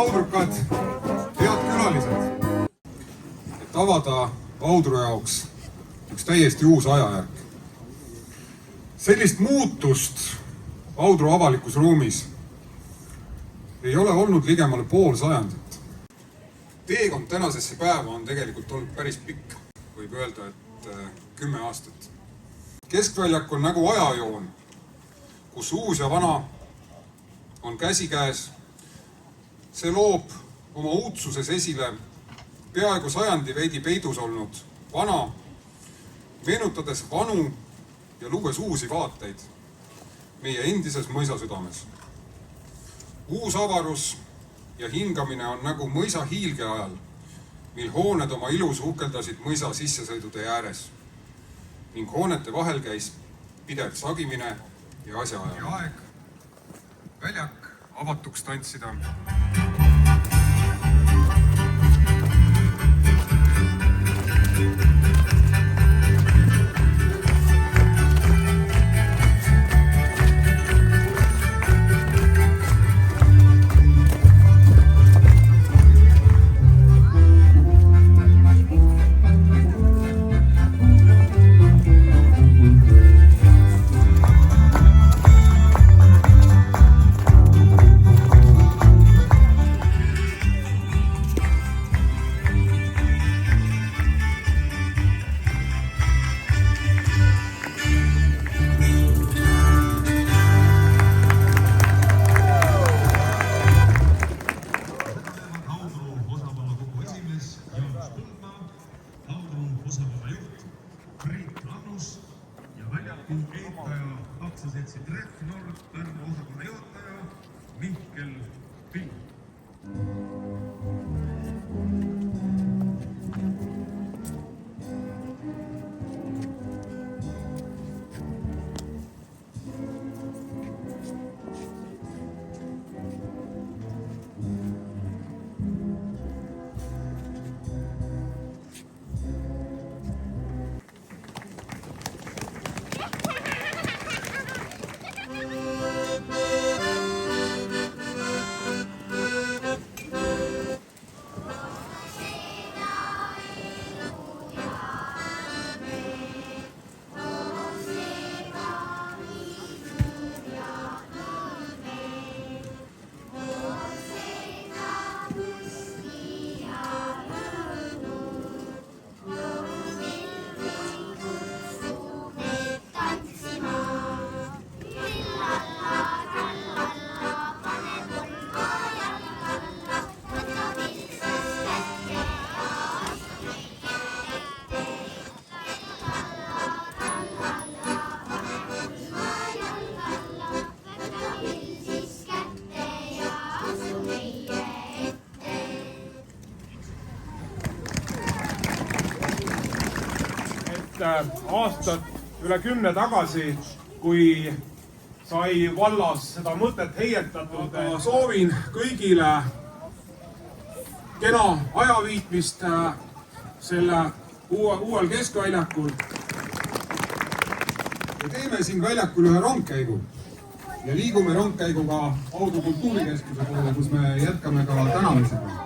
audrukad, head külalised. Et avada Audru jaoks üks täiesti uus ajajärk. Sellist muutust Audru avalikus ruumis ei ole olnud ligemale pool sajandit. Teekond tänasesse päeva on tegelikult olnud päris pikk. Võib öelda, et 10 aastat. Keskväljak on nagu ajajoon, kus uus ja vana on käsikäes. See loob oma uudsuses esile peaaegu sajandi veidi peidus olnud vana, meenutades vanu ja luues uusi vaateid meie endises mõisasüdames. Uus avarus ja hingamine on nagu mõisa hiilge ajal, mil hooned oma ilus uhkeldasid mõisa sissesõidude ääres ning hoonete vahel käis pidev sagimine ja asjaaja. Ja aeg väljak avatuks tantsida. Eetaja aktsiaseltsi Treffnor, Pärnu osakonna juhataja Mihkel Pill. Aastat üle 10 tagasi, kui sai vallas seda mõtet heietatud, soovin kõigile kena ajaviitmist selle uuel Keskväljakul. Ja teeme siin väljakul ühe rongkäigu ja liigume rongkäiguga Audru kultuurikeskuse poole, kus me jätkame ka tänamisega.